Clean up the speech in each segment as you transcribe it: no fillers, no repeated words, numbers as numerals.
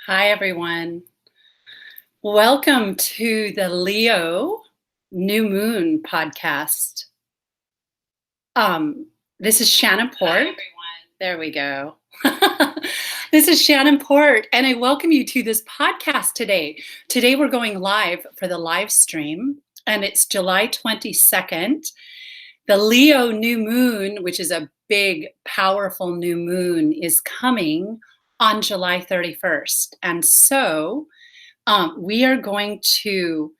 Hi, everyone. Welcome to the Leo New Moon podcast. This is Shannon Port. Hi, everyone. There we go. This is Shannon Port, and I welcome you to this podcast today. Today, we're going live for the live stream, and it's July 22nd. The Leo new moon, which is a big, powerful new moon, is coming on July 31st. And so we're going to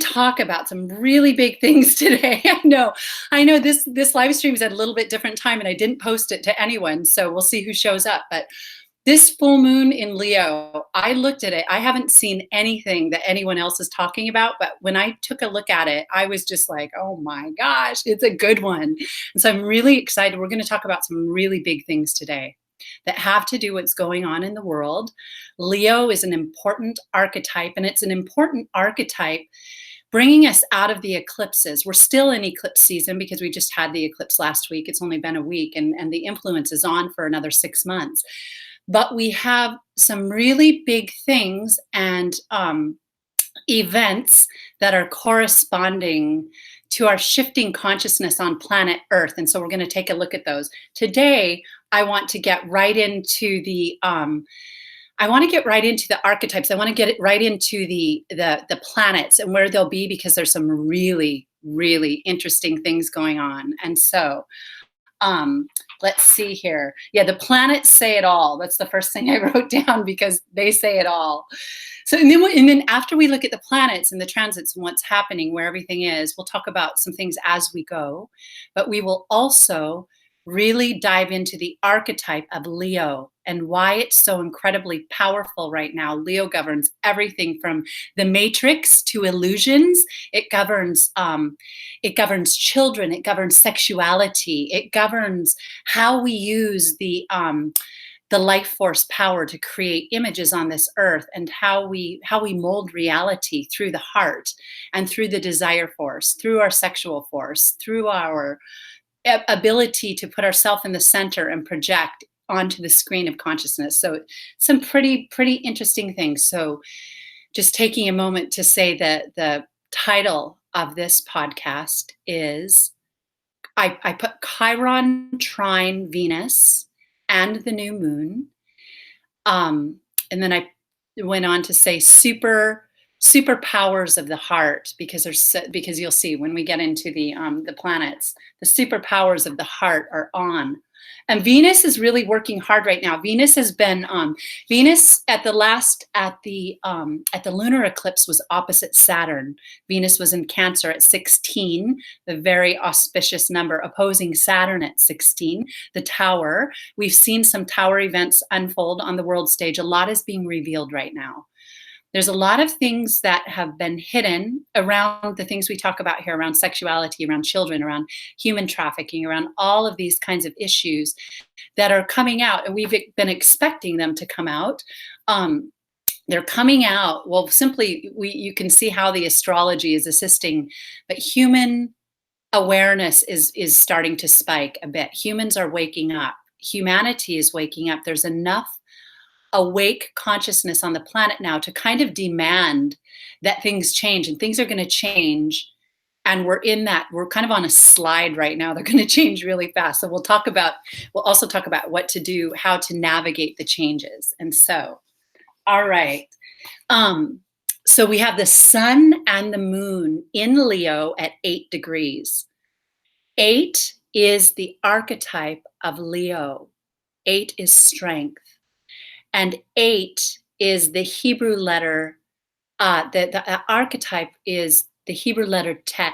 talk about some really big things today. I know this live stream is at a little bit different time and I didn't post it to anyone, so we'll see who shows up. But this full moon in Leo, I looked at it. I haven't seen anything that anyone else is talking about, but when I took a look at it, I was just like, oh my gosh, it's a good one. And so I'm really excited. We're going to talk about some really big things today that have to do with what's going on in the world. Leo is an important archetype, and it's an important archetype bringing us out of the eclipses. We're still in eclipse season because we just had the eclipse last week. It's only been a week, and the influence is on for another 6 months. But we have some really big things and events that are corresponding to our shifting consciousness on planet Earth. And so we're going to take a look at those. Today, I want to get right into the archetypes. I want to get it right into the planets and where they'll be, because there's some really, really interesting things going on. And so let's see here. Yeah, the planets say it all. That's the first thing I wrote down because they say it all. So, and then after we look at the planets and the transits and what's happening, where everything is, we'll talk about some things as we go. But we will also really dive into the archetype of Leo and why it's so incredibly powerful right now. Leo governs everything from the matrix to illusions. It governs children. It governs sexuality. It governs how we use the life force power to create images on this earth, and how we mold reality through the heart and through the desire force, through our sexual force, through our ability to put ourselves in the center and project onto the screen of consciousness. So some pretty interesting things. So just taking a moment to say that the title of this podcast is, I put Chiron, trine, Venus, and the new moon. And then I went on to say superpowers of the heart, because you'll see when we get into the planets, the superpowers of the heart are on. And Venus is really working hard right now. Venus has been Venus at the lunar eclipse was opposite Saturn. Venus was in Cancer at 16, the very auspicious number, opposing Saturn at 16, the Tower. We've seen some Tower events unfold on the world stage. A lot is being revealed right now. There's a lot of things that have been hidden around the things we talk about here, around sexuality, around children, around human trafficking, around all of these kinds of issues that are coming out, and we've been expecting them to come out. They're coming out. Well, simply, you can see how the astrology is assisting, but human awareness is starting to spike a bit. Humans are waking up. Humanity is waking up. There's enough awake consciousness on the planet now to kind of demand that things change, and things are going to change. And we're kind of on a slide right now. They're going to change really fast. So we'll also talk about what to do, how to navigate the changes. And so, all right. So we have the sun and the moon in Leo at 8 degrees. 8 is the archetype of Leo. 8 is strength. And 8 is the Hebrew letter, the archetype is the Hebrew letter Tet.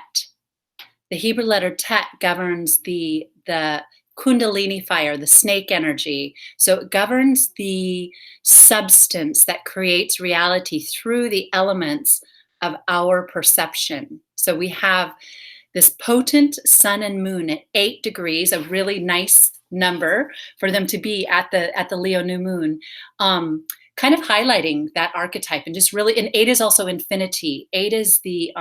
The Hebrew letter Tet governs the Kundalini fire, the snake energy. So it governs the substance that creates reality through the elements of our perception. So we have this potent sun and moon at 8 degrees, a really nice number for them to be at the Leo new moon, kind of highlighting that archetype. And just really, and 8 is also infinity. 8 is the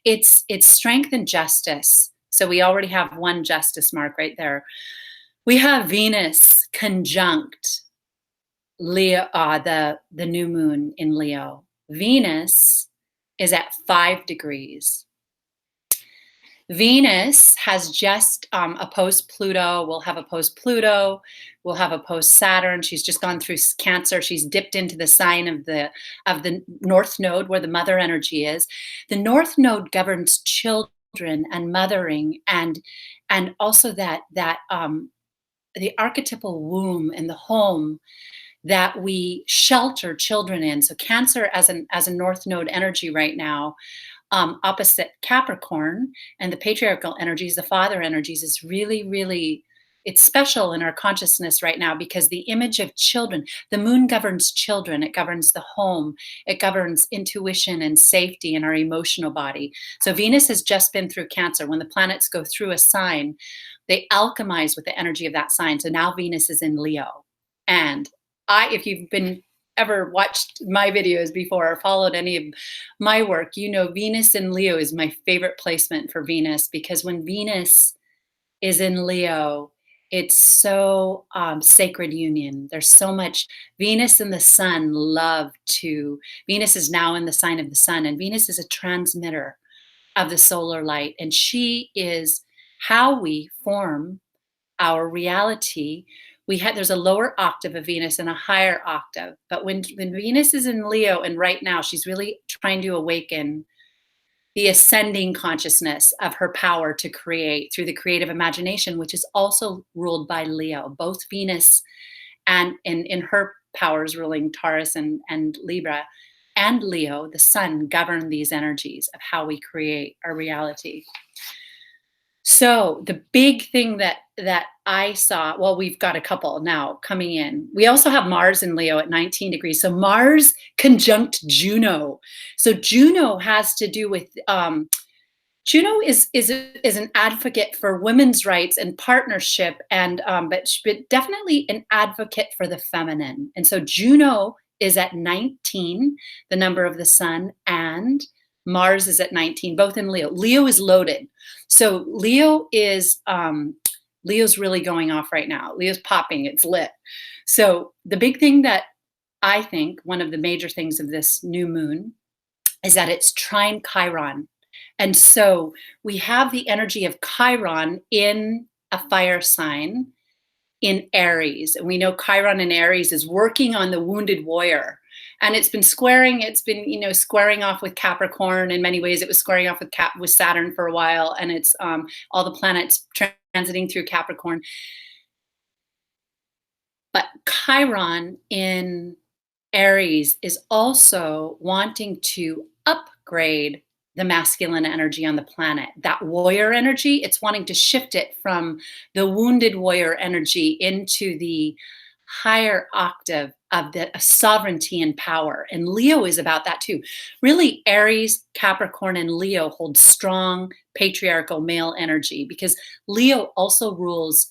it's strength and justice. So we already have one justice mark right there. We have Venus conjunct Leo, the new moon in Leo. Venus is at 5 degrees. Venus has just opposed Pluto. We'll have opposed Pluto. We'll have opposed Saturn. She's just gone through Cancer. She's dipped into the sign of the North Node, where the mother energy is. The North Node governs children and mothering, and also that the archetypal womb and the home that we shelter children in. So Cancer as a North Node energy right now, opposite Capricorn, and the patriarchal energies, the father energies, is really, really, it's special in our consciousness right now, because the image of children, the moon governs children, it governs the home, it governs intuition and safety in our emotional body. So Venus has just been through Cancer. When the planets go through a sign, they alchemize with the energy of that sign. So now Venus is in Leo. And if you've been ever watched my videos before or followed any of my work, you know Venus in Leo is my favorite placement for Venus, because when Venus is in Leo, it's so sacred union. There's so much. Venus and the sun love to, Venus is now in the sign of the sun, and Venus is a transmitter of the solar light, and she is how we form our reality. There's a lower octave of Venus and a higher octave. But when Venus is in Leo, and right now she's really trying to awaken the ascending consciousness of her power to create through the creative imagination, which is also ruled by Leo. Both Venus and in her powers ruling Taurus and Libra, and Leo, the sun, govern these energies of how we create our reality. So the big thing that I saw, well, we've got a couple now coming in. We also have Mars in Leo at 19 degrees. So Mars conjunct Juno. So Juno has to do with, Juno is an advocate for women's rights and partnership, and but definitely an advocate for the feminine. And so Juno is at 19, the number of the sun, and Mars is at 19, both in Leo. Leo is loaded. So Leo's really going off right now. Leo's popping, it's lit. So the big thing that I think, one of the major things of this new moon, is that it's trine Chiron. And so we have the energy of Chiron in a fire sign in Aries. And we know Chiron in Aries is working on the wounded warrior. And it's been squaring off with Capricorn. In many ways, it was squaring off with Saturn for a while, and it's all the planets transiting through Capricorn. But Chiron in Aries is also wanting to upgrade the masculine energy on the planet. That warrior energy, it's wanting to shift it from the wounded warrior energy into the higher octave of the sovereignty and power. And Leo is about that too. Really, Aries, Capricorn, and Leo hold strong patriarchal male energy, because Leo also rules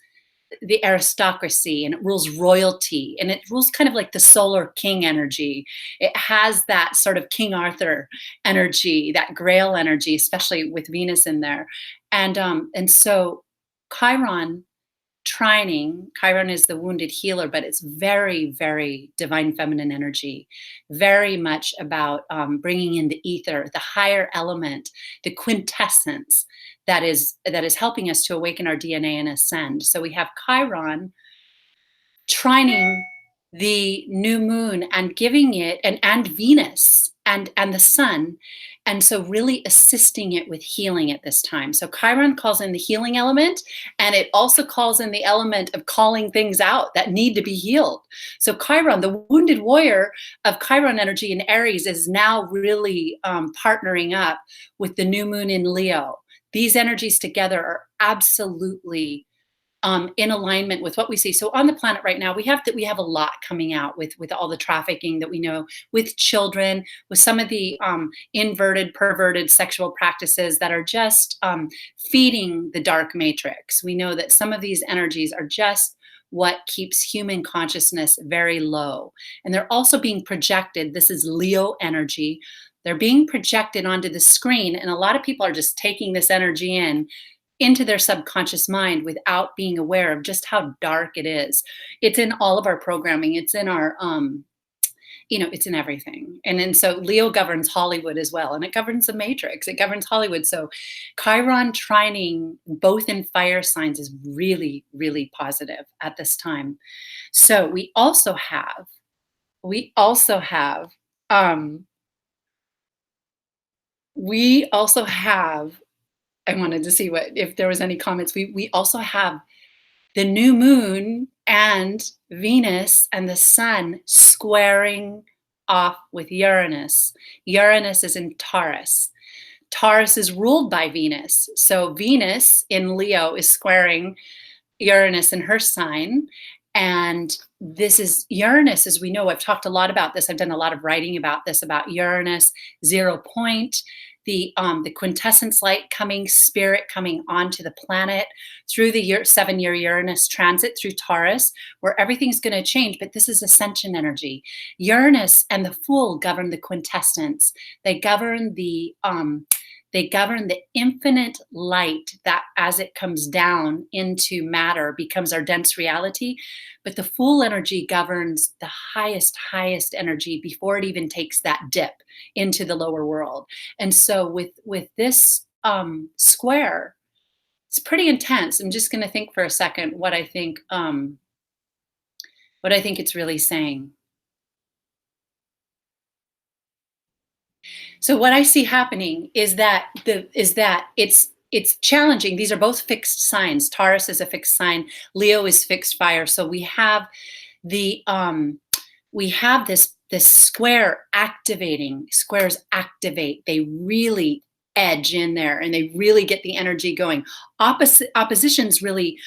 the aristocracy, and it rules royalty, and it rules kind of like the solar king energy. It has that sort of King Arthur energy, that Grail energy, especially with Venus in there. And so Chiron trining, Chiron is the wounded healer, but it's very, very divine feminine energy, very much about bringing in the ether, the higher element, the quintessence that is helping us to awaken our DNA and ascend. So we have Chiron trining the new moon and giving it, and Venus and the sun, and so really assisting it with healing at this time. So Chiron calls in the healing element, and it also calls in the element of calling things out that need to be healed. So Chiron, the wounded warrior of Chiron energy in Aries, is now really partnering up with the new moon in Leo. These energies together are absolutely in alignment with what we see. So on the planet right now, we have a lot coming out with all the trafficking that we know, with children, with some of the inverted, perverted sexual practices that are just feeding the dark matrix. We know that some of these energies are just what keeps human consciousness very low. And they're also being projected. This is Leo energy. They're being projected onto the screen, and a lot of people are just taking this energy in, into their subconscious mind without being aware of just how dark it is. It's in all of our programming. It's in our it's in everything. And then so Leo governs Hollywood as well, and it governs the Matrix. It governs Hollywood. So Chiron trining both in fire signs is really, really positive at this time. So we also have, um, we also have. I wanted to see what if there was any comments. We also have the new moon and Venus and the sun squaring off with Uranus. Uranus is in Taurus. Taurus is ruled by Venus. So Venus in Leo is squaring Uranus in her sign. And this is Uranus, as we know. I've talked a lot about this. I've done a lot of writing about this, about Uranus, 0 point, the quintessence light coming, spirit coming onto the planet through the 7-year Uranus transit through Taurus, where everything's going to change. But this is ascension energy. Uranus and the Fool govern the quintessence. They govern the infinite light that, as it comes down into matter, becomes our dense reality. But the Fool energy governs the highest energy before it even takes that dip into the lower world. And so with this square, it's pretty intense. I'm just going to think for a second what I think it's really saying. So what I see happening is that it's challenging. These are both fixed signs. Taurus is a fixed sign. Leo is fixed fire. So we have this square activating. Squares activate. They really edge in there, and they really get the energy going. Oppositions really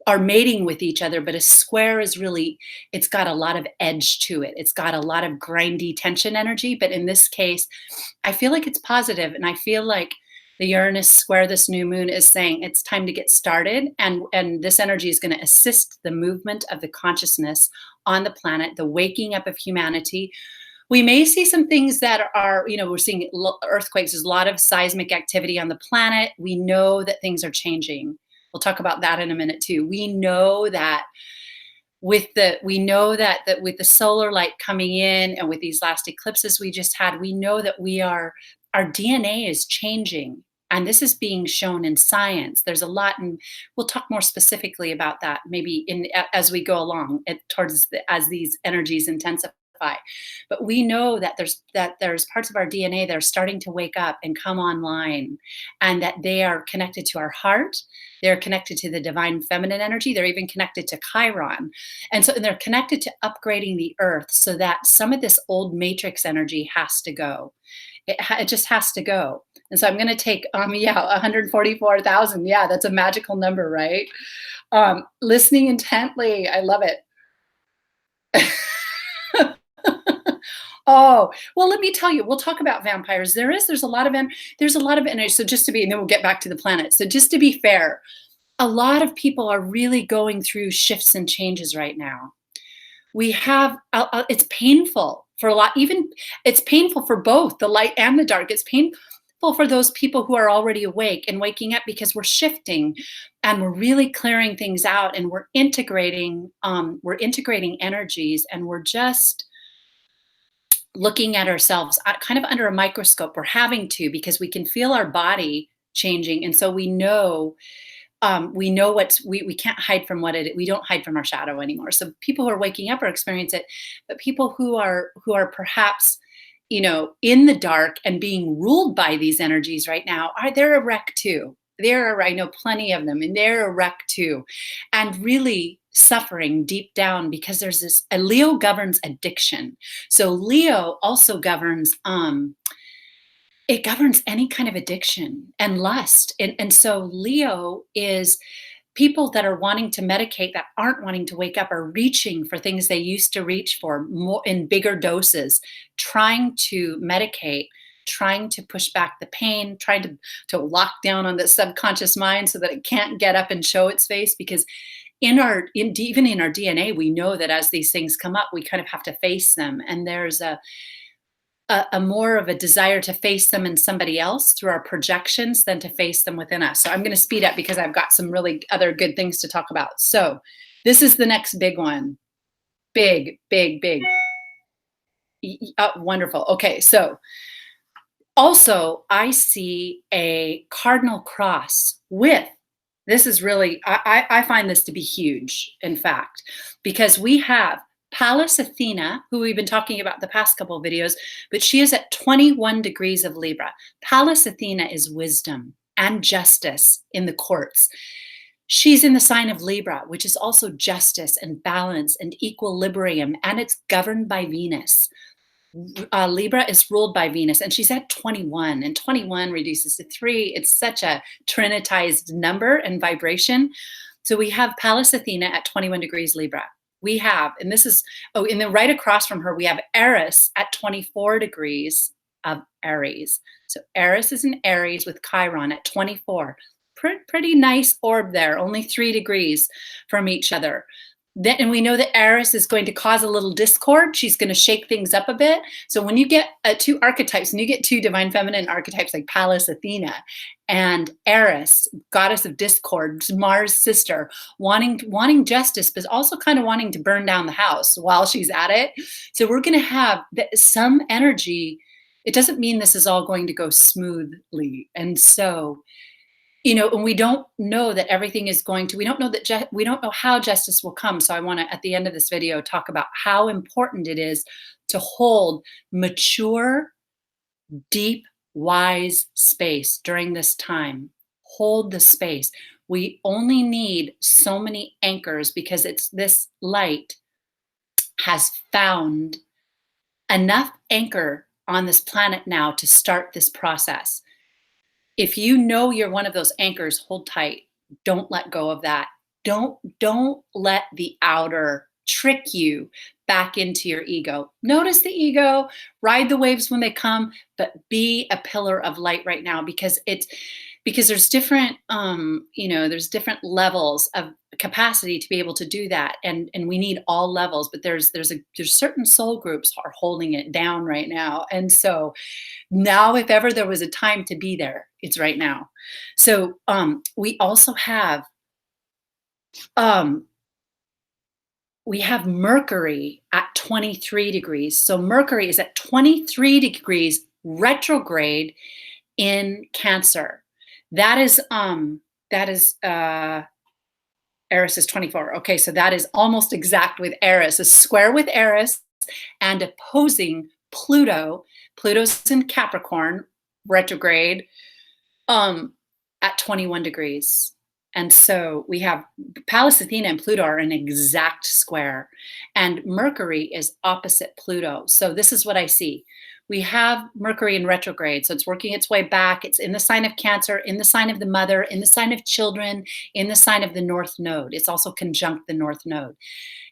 are mating with each other, but a square is really, it's got a lot of edge to it. It's got a lot of grindy tension energy. But in this case, I feel like it's positive, and I feel like the Uranus square this new moon is saying it's time to get started, and this energy is going to assist the movement of the consciousness on the planet, the waking up of humanity. We may see some things that are, we're seeing earthquakes. There's a lot of seismic activity on the planet. We know that things are changing. We'll talk about that in a minute too. We know that with the solar light coming in, and with these last eclipses we just had, we know that our DNA is changing, and this is being shown in science. There's a lot, and we'll talk more specifically about that maybe as we go along as these energies intensify. But we know that there's parts of our DNA that are starting to wake up and come online, and that they are connected to our heart. They're connected to the divine feminine energy. They're even connected to Chiron. And they're connected to upgrading the earth, so that some of this old matrix energy has to go. It just has to go. And so I'm going to take, 144,000. Yeah, that's a magical number, right? Listening intently. I love it. Oh, well, let me tell you, we'll talk about vampires. There's a lot of energy. So and then we'll get back to the planet. So just to be fair, a lot of people are really going through shifts and changes right now. We have, it's painful for a lot, it's painful for both the light and the dark. It's painful for those people who are already awake and waking up, because we're shifting and we're really clearing things out, and we're integrating energies, and we're just looking at ourselves kind of under a microscope. We're having to, because we can feel our body changing. And so we know we can't hide from we don't hide from our shadow anymore. So people who are waking up are experiencing it, but people who are perhaps, in the dark and being ruled by these energies right now, they're a wreck too. I know plenty of them, and they're a wreck too, and really suffering deep down, because there's Leo governs addiction. So Leo also governs, it governs any kind of addiction and lust. And so Leo is people that are wanting to medicate, that aren't wanting to wake up, are reaching for things they used to reach for more in bigger doses, trying to medicate, trying to push back the pain, trying to lock down on the subconscious mind so that it can't get up and show its face. Because even in our DNA, we know that as these things come up, we kind of have to face them. And a more of a desire to face them in somebody else through our projections than to face them within us. So I'm going to speed up because I've got some really other good things to talk about. So this is the next big one. Big, big, big. Wonderful. Okay, so also I see a cardinal cross with, this is really, I find this to be huge, in fact, because we have Pallas Athena, who we've been talking about the past couple of videos, but she is at 21 degrees of Libra. Pallas Athena is wisdom and justice in the courts. She's in the sign of Libra, which is also justice and balance and equilibrium, and it's governed by Venus. Libra is ruled by Venus, and she's at 21, and 21 reduces to 3. It's such a trinitized number and vibration. So we have Pallas Athena at 21 degrees Libra. We have, and this is, oh, and then right across from her, we have Eris at 24 degrees of Aries. So Eris is in Aries with Chiron at 24. Pretty nice orb there, only 3 degrees from each other. And we know that Eris is going to cause a little discord. She's going to shake things up a bit. So when you get two archetypes, and you get two divine feminine archetypes like Pallas Athena and Eris, goddess of discord, Mars' sister, wanting justice, but also kind of wanting to burn down the house while she's at it. So we're going to have some energy. It doesn't mean this is all going to go smoothly. And so, and we don't know that everything is going to, we don't know how justice will come. So I want to, at the end of this video, talk about how important it is to hold mature, deep, wise space during this time. Hold the space. We only need so many anchors because this light has found enough anchor on this planet now to start this process. If you know you're one of those anchors, hold tight. Don't let go of that. Don't let the outer trick you back into your ego. Notice the ego, ride the waves when they come, but be a pillar of light right now because there's different there's different levels of capacity to be able to do that, and we need all levels, but there's certain soul groups are holding it down right now. And so now, if ever there was a time to be there, it's right now. So we also have Mercury at 23 degrees. So Mercury is at 23 degrees retrograde in Cancer. That is Eris is 24. Okay, so that is almost exact with Eris, a square with Eris and opposing Pluto. Pluto's in Capricorn retrograde at 21 degrees. And so we have Pallas Athena and Pluto are an exact square, and Mercury is opposite Pluto. So this is what I see. We have Mercury in retrograde, so it's working its way back. It's in the sign of Cancer, in the sign of the mother, in the sign of children, in the sign of the North Node. It's also conjunct the North Node.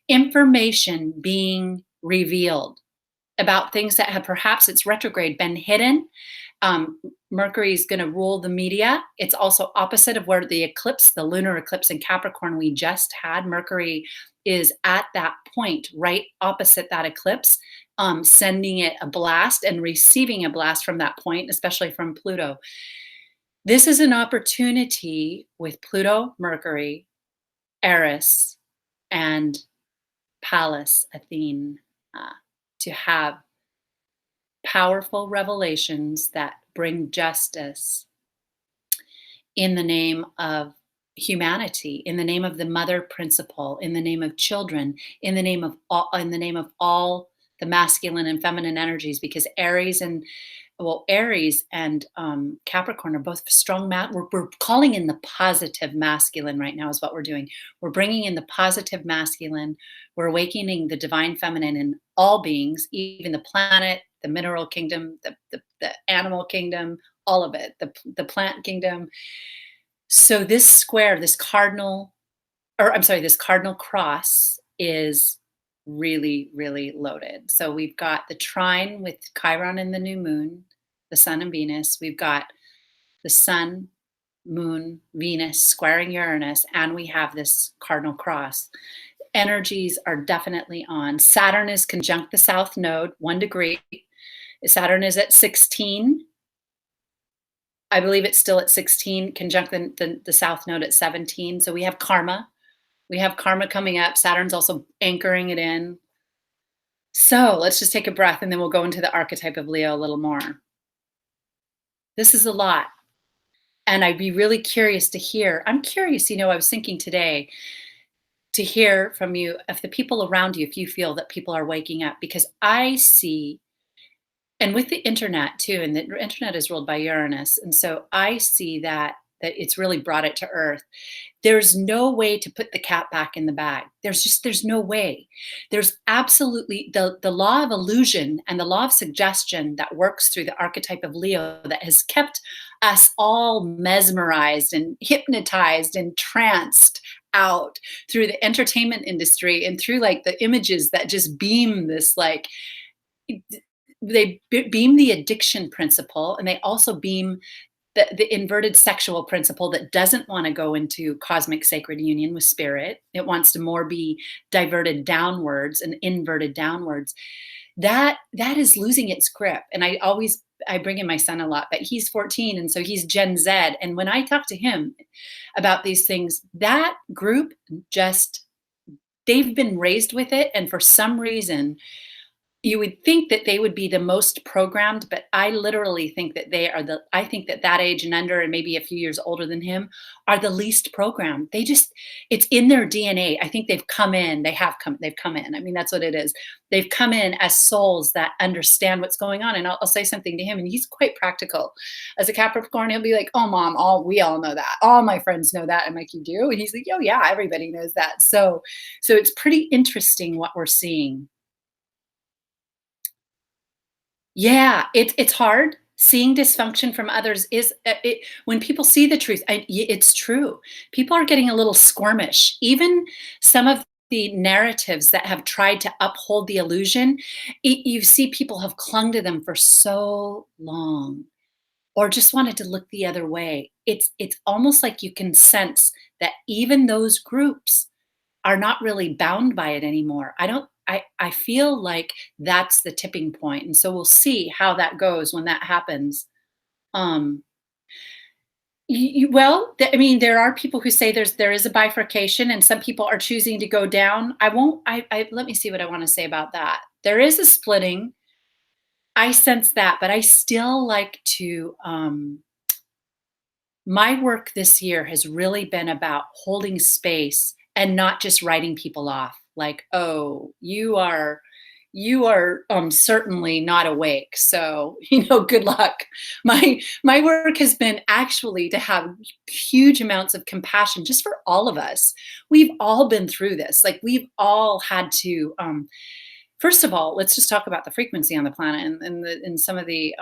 Information being revealed about things that have perhaps it's retrograde been hidden. Mercury is going to rule the media. It's also opposite of where the eclipse, the lunar eclipse in Capricorn we just had. Mercury is at that point, right opposite that eclipse, sending it a blast and receiving a blast from that point, especially from Pluto. This is an opportunity with Pluto, Mercury, Eris, and Pallas Athene to have powerful revelations that bring justice in the name of humanity, in the name of the mother principle, in the name of children, in the name of all the masculine and feminine energies, because Aries and Capricorn are both strong. We're calling in the positive masculine right now is what we're doing. We're bringing in the positive masculine. We're awakening the divine feminine in all beings, even the planet, the mineral kingdom, the animal kingdom, all of it, the plant kingdom. So this square, this cardinal cross is really, really loaded. So we've got the trine with Chiron and the new moon, the sun and Venus. We've got the sun, moon, Venus squaring Uranus, and we have this cardinal cross. Energies are definitely on. Saturn is conjunct the south node, 1 degree. Saturn is at 16. I believe it's still at 16, conjunct the south node at 17. So we have karma. We have karma coming up. Saturn's also anchoring it in. So let's just take a breath and then we'll go into the archetype of Leo a little more. This is a lot. And I'd be really curious to hear. I'm curious, I was thinking today to hear from you, if the people around you, if you feel that people are waking up, because I see, and with the internet too, and the internet is ruled by Uranus. And so I see that it's really brought it to earth. There's no way to put the cat back in the bag. There's no way. There's absolutely the law of illusion and the law of suggestion that works through the archetype of Leo that has kept us all mesmerized and hypnotized and tranced out through the entertainment industry and through like the images that just beam this like beam the addiction principle, and they also beam the inverted sexual principle that doesn't want to go into cosmic sacred union with spirit. It wants to more be diverted downwards and inverted downwards. That is losing its grip. And I bring in my son a lot, but he's 14, and so he's Gen Z. And when I talk to him about these things, that group just, they've been raised with it, and for some reason you would think that they would be the most programmed, but I literally think that I think that age and under, and maybe a few years older than him, are the least programmed. It's in their DNA. I think they've come in. They've come in. I mean, that's what it is. They've come in as souls that understand what's going on. And I'll say something to him, and he's quite practical. As a Capricorn, he'll be like, "Oh, mom, we all know that. All my friends know that." I'm like, "You do?" And he's like, "Oh yeah, everybody knows that." So it's pretty interesting what we're seeing. Yeah, it's hard. Seeing dysfunction from others is when people see the truth, it's true. People are getting a little squirmish. Even some of the narratives that have tried to uphold the illusion, you see people have clung to them for so long, or just wanted to look the other way. It's almost like you can sense that even those groups are not really bound by it anymore. I feel like that's the tipping point, and so we'll see how that goes when that happens. Um, I mean, there are people who say there is a bifurcation, and some people are choosing to go down. I won't. Let me see what I want to say about that. There is a splitting. I sense that, but I still like to. My work this year has really been about holding space and not just writing people off like, "Oh, you are certainly not awake, so good luck." My work has been actually to have huge amounts of compassion just for all of us. We've all been through this. Like, we've all had to first of all, let's just talk about the frequency on the planet, and some of the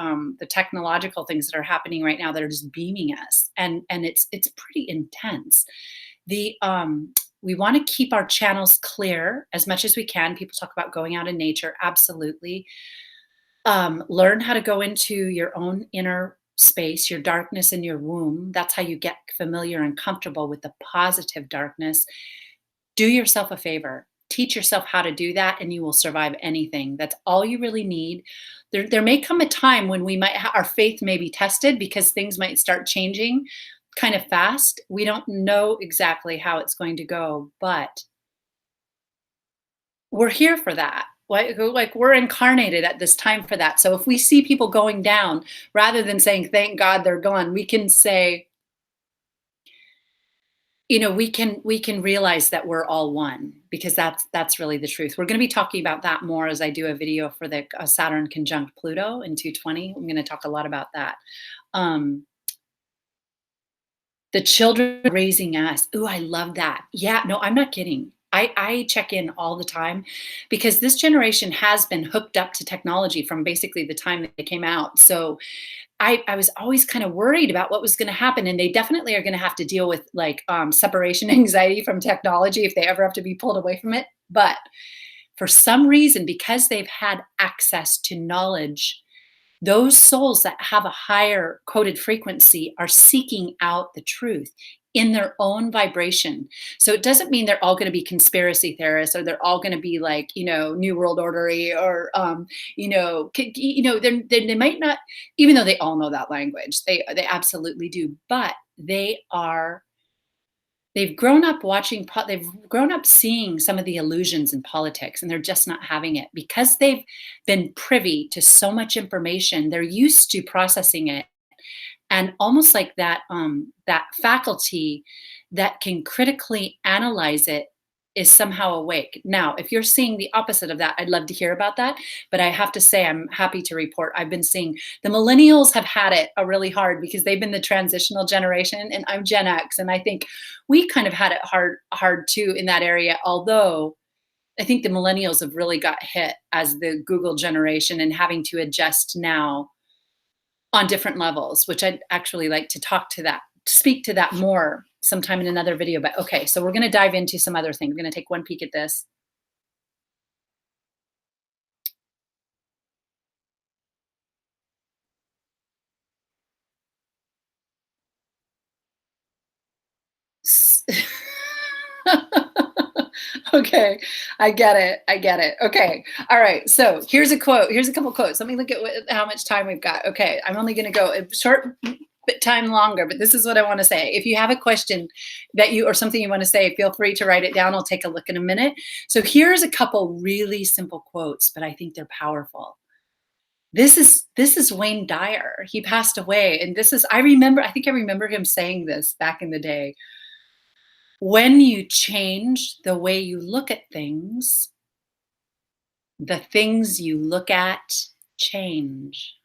technological things that are happening right now that are just beaming us, and it's pretty intense. The We want to keep our channels clear as much as we can. People talk about going out in nature, absolutely. Learn how to go into your own inner space, your darkness in your womb. That's how you get familiar and comfortable with the positive darkness. Do yourself a favor. Teach yourself how to do that, and you will survive anything. That's all you really need. There may come a time when our faith may be tested because things might start changing kind of fast. We don't know exactly how it's going to go, but we're here for that. Like we're incarnated at this time for that. So if we see people going down, rather than saying, "Thank God they're gone," we can say, we can realize that we're all one, because that's really the truth. We're going to be talking about that more as I do a video for the Saturn conjunct Pluto in 220. I'm going to talk a lot about that. Um, the children raising us. Ooh, I love that. Yeah, no, I'm not kidding. I check in all the time, because this generation has been hooked up to technology from basically the time that they came out. So I was always kind of worried about what was going to happen, and they definitely are going to have to deal with like separation anxiety from technology if they ever have to be pulled away from it. But for some reason, because they've had access to knowledge, those souls that have a higher coded frequency are seeking out the truth, in their own vibration. So it doesn't mean they're all going to be conspiracy theorists or they're all going to be like, New World Ordery or, they might not, even though they all know that language, they absolutely do. But they've grown up they've grown up seeing some of the illusions in politics, and they're just not having it because they've been privy to so much information. They're used to processing it, and almost like that faculty that can critically analyze it is somehow awake. Now, if you're seeing the opposite of that, I'd love to hear about that. But I have to say, I'm happy to report I've been seeing the millennials have had it really hard because they've been the transitional generation, and I'm Gen X, and I think we kind of had it hard too in that area. Although I think the millennials have really got hit as the Google generation and having to adjust now on different levels, which I'd actually like to speak to that more sometime in another video. But okay, so we're going to dive into some other things. We're going to take one peek at this. Okay, I get it. I get it. Okay. All right. So here's a quote. Here's a couple quotes. Let me look at how much time we've got. Okay. I'm only going to go a short bit time longer, but this is what I want to say. If you have a question or something you want to say, feel free to write it down. I'll take a look in a minute. So here's a couple really simple quotes, but I think they're powerful. This is Wayne Dyer. He passed away, and I think I remember him saying this back in the day. When you change the way you look at things, the things you look at change.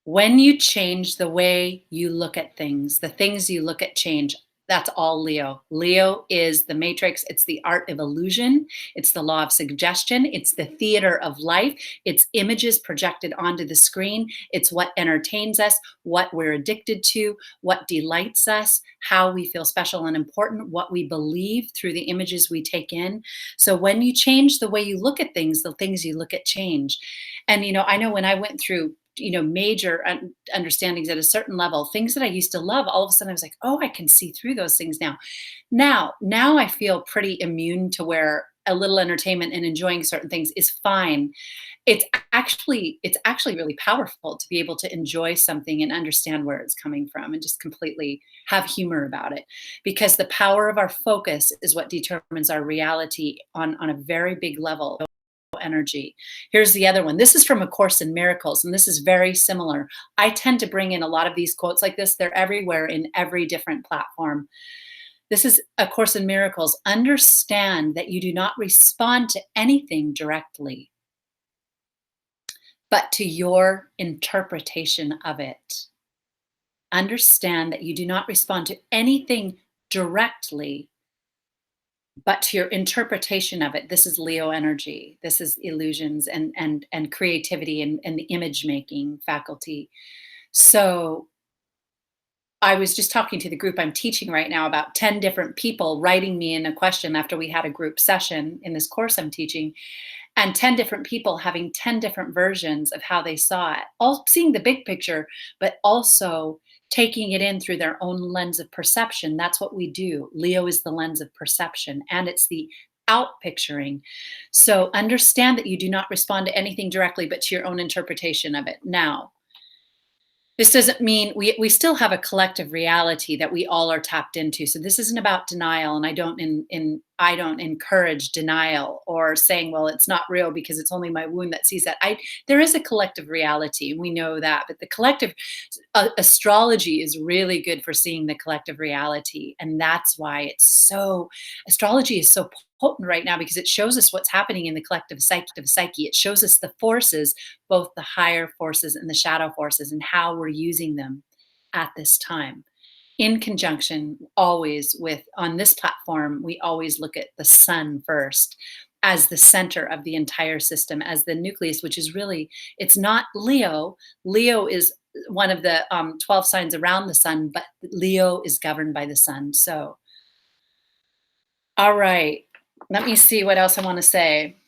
When you change the way you look at things, the things you look at change. That's all Leo. Leo is the matrix. It's the art of illusion. It's the law of suggestion. It's the theater of life. It's images projected onto the screen. It's what entertains us, what we're addicted to, what delights us, how we feel special and important, what we believe through the images we take in. So when you change the way you look at things, the things you look at change. And, I know when I went through major understandings at a certain level, things that I used to love, all of a sudden I was like, oh, I can see through those things now. Now I feel pretty immune to where a little entertainment and enjoying certain things is fine. It's actually really powerful to be able to enjoy something and understand where it's coming from and just completely have humor about it, because the power of our focus is what determines our reality on a very big level. Energy. Here's the other one. This is from A Course in Miracles, and this is very similar. I tend to bring in a lot of these quotes like this. They're everywhere in every different platform. This is A Course in Miracles. Understand that you do not respond to anything directly, but to your interpretation of it. Understand that you do not respond to anything directly, but to your interpretation of it. This is Leo energy. This is illusions and creativity and the image making faculty. So I was just talking to the group I'm teaching right now about 10 different people writing me in a question after we had a group session in this course I'm teaching, and 10 different people having 10 different versions of how they saw it, all seeing the big picture, but also taking it in through their own lens of perception. That's what we do. Leo is the lens of perception, and it's the out picturing. So understand that you do not respond to anything directly, but to your own interpretation of it. Now, this doesn't mean we still have a collective reality that we all are tapped into. So this isn't about denial, and I don't encourage denial or saying, well, it's not real because it's only my wound that sees that. There is a collective reality. We know that, but the collective astrology is really good for seeing the collective reality, and that's why astrology is so potent right now, because it shows us what's happening in the collective psyche. It shows us the forces, both the higher forces and the shadow forces, and how we're using them at this time. In conjunction, always on this platform, we always look at the sun first as the center of the entire system, as the nucleus, which is really, it's not Leo. Leo is one of the 12 signs around the sun, but Leo is governed by the sun. So, all right. Let me see what else I want to say.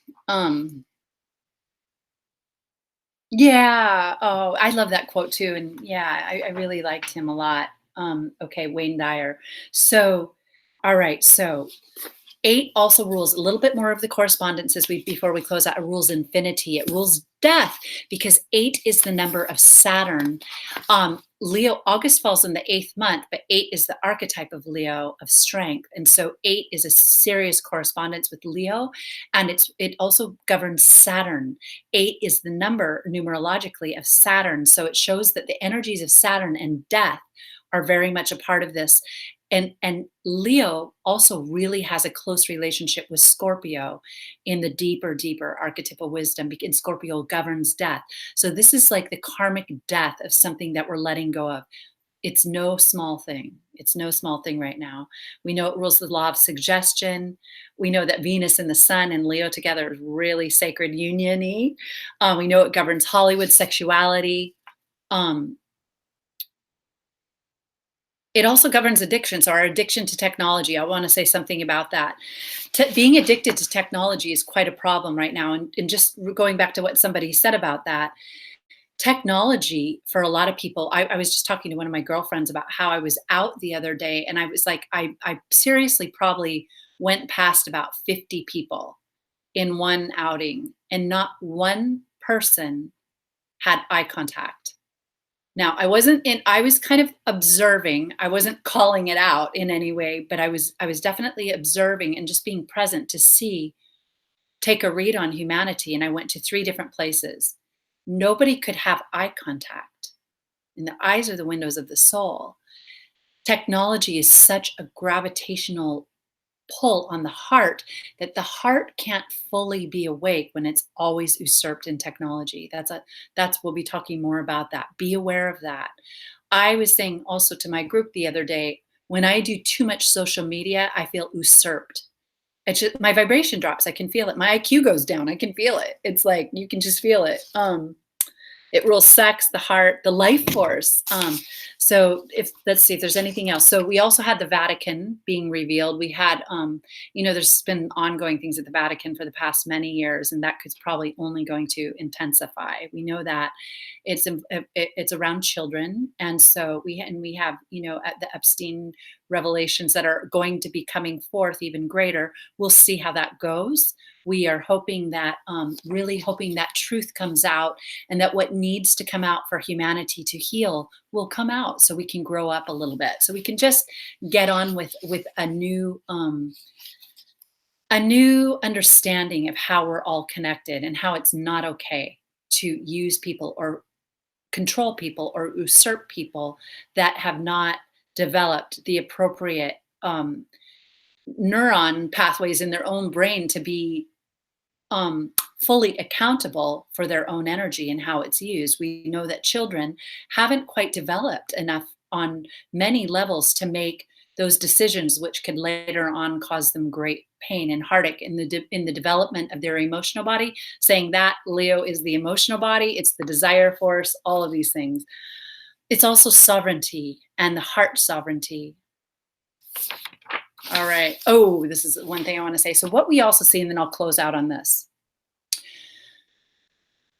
Yeah. Oh, I love that quote too. And yeah, I really liked him a lot. Okay, Wayne Dyer. So, all right. So 8 also rules a little bit more of the correspondence as we before we close out. It rules infinity. It rules death because 8 is the number of Saturn. Leo, August falls in the 8th month, but 8 is the archetype of Leo of strength. And so 8 is a serious correspondence with Leo. And it also governs Saturn. 8 is the number numerologically of Saturn. So it shows that the energies of Saturn and death are very much a part of this. And Leo also really has a close relationship with Scorpio in the deeper archetypal wisdom, because Scorpio governs death. So this is like the karmic death of something that we're letting go of. It's no small thing. It's no small thing right now. We know it rules the law of suggestion. We know that Venus and the Sun and Leo together is really sacred union-y. We know it governs Hollywood sexuality. It also governs addiction. So our addiction to technology, I want to say something about that. Being addicted to technology is quite a problem right now. And just going back to what somebody said about that, technology for a lot of people, I was just talking to one of my girlfriends about how I was out the other day, and I was like, I seriously probably went past about 50 people in one outing, and not one person had eye contact. Now, I was kind of observing. I wasn't calling it out in any way, but I was definitely observing and just being present to see, take a read on humanity. And I went to 3 different places. Nobody could have eye contact. And the eyes are the windows of the soul. Technology is such a gravitational pull on the heart that the heart can't fully be awake when it's always usurped in technology. That's we'll be talking more about that. Be aware of that. I was saying also to my group the other day, when I do too much social media, I feel usurped. It's just, my vibration drops. I can feel it. My IQ goes down. I can feel it. It's like you can just feel it. It rules sex, the heart, the life force. So if let's see if there's anything else. So we also had the Vatican being revealed. We had, there's been ongoing things at the Vatican for the past many years, and that could probably only going to intensify. We know that it's around children, and so we have at the Epstein revelations that are going to be coming forth even greater. We'll see how that goes. We are hoping that, really hoping that truth comes out, and that what needs to come out for humanity to heal will come out, so we can grow up a little bit, so we can just get on with a new understanding of how we're all connected, and how it's not okay to use people or control people or usurp people that have not developed the appropriate neuron pathways in their own brain to be fully accountable for their own energy and how it's used. We know that children haven't quite developed enough on many levels to make those decisions, which could later on cause them great pain and heartache in the development of their emotional body. Saying that Leo is the emotional body, it's the desire force, all of these things. It's also sovereignty and the heart sovereignty. All right. Oh, this is one thing I want to say. So what we also see, and then I'll close out on this.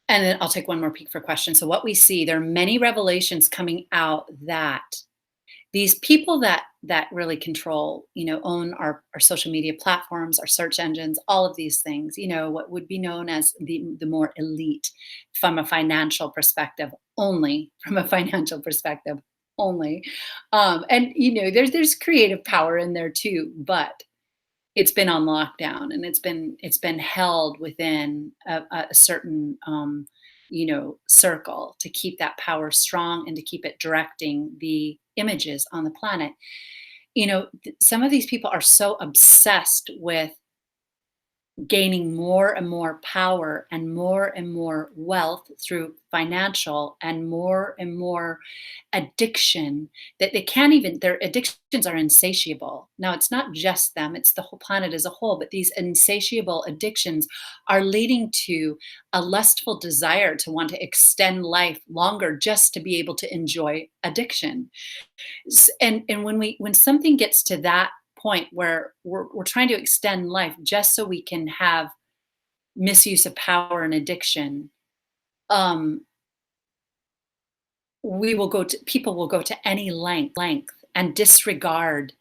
And then I'll take one more peek for questions. So what we see, there are many revelations coming out that these people that really control, own our social media platforms, our search engines, all of these things, what would be known as the more elite from a financial perspective, only from a financial perspective only. And there's creative power in there too, but it's been on lockdown, and it's been held within a certain circle to keep that power strong and to keep it directing the images on the planet. Some of these people are so obsessed with gaining more and more power and more wealth through financial and more addiction that they can't even, their addictions are insatiable. Now, it's not just them, it's the whole planet as a whole, but these insatiable addictions are leading to a lustful desire to want to extend life longer just to be able to enjoy addiction. And when something gets to that point where we're trying to extend life just so we can have misuse of power and addiction, we will go to people will go to any length and disregard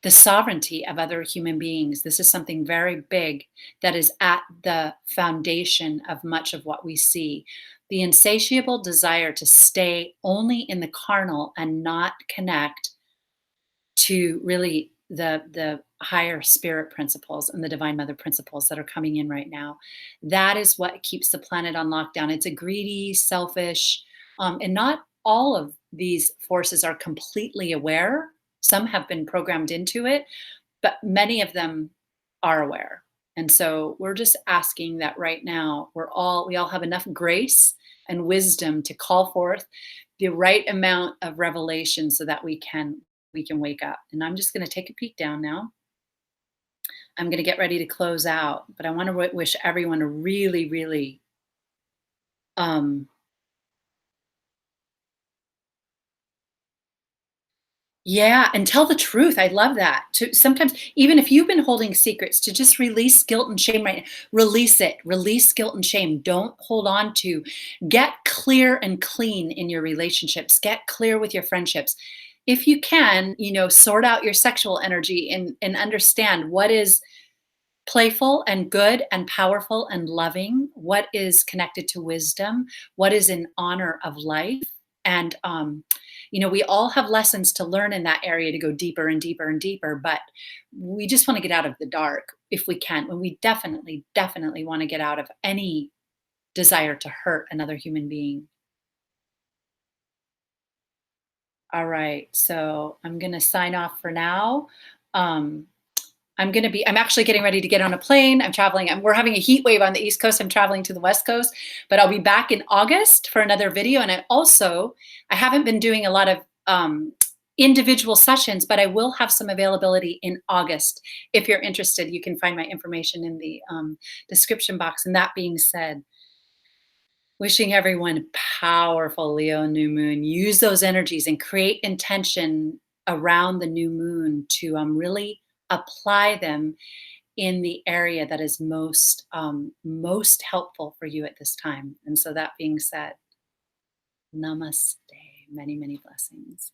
the sovereignty of other human beings. This is something very big that is at the foundation of much of what we see. The insatiable desire to stay only in the carnal and not connect to really the higher spirit principles and the divine mother principles that are coming in right now. That is what keeps the planet on lockdown. It's a greedy, selfish, and not all of these forces are completely aware. Some have been programmed into it, but many of them are aware. And so we're just asking that right now we all have enough grace and wisdom to call forth the right amount of revelation so that we can wake up. And I'm just going to take a peek down now. I'm going to get ready to close out, but I want to wish everyone a really, really um, yeah, and tell the truth. I love that. To sometimes, even if you've been holding secrets, to just release guilt and shame right now. Release it. Release guilt and shame. Don't hold on to. Get clear and clean in your relationships. Get clear with your friendships. If you can, sort out your sexual energy and understand what is playful and good and powerful and loving, what is connected to wisdom, what is in honor of life. And, we all have lessons to learn in that area to go deeper and deeper and deeper, but we just want to get out of the dark if we can. And we definitely, definitely want to get out of any desire to hurt another human being. All right. So I'm going to sign off for now. Um, I'm actually getting ready to get on a plane. I'm traveling. We're having a heat wave on the East Coast. I'm traveling to the West Coast, but I'll be back in August for another video. And I haven't been doing a lot of individual sessions, but I will have some availability in August. If you're interested, you can find my information in the description box. And that being said, wishing everyone powerful Leo new moon. Use those energies and create intention around the new moon to really apply them in the area that is most helpful for you at this time. And so that being said, namaste. Many, many blessings.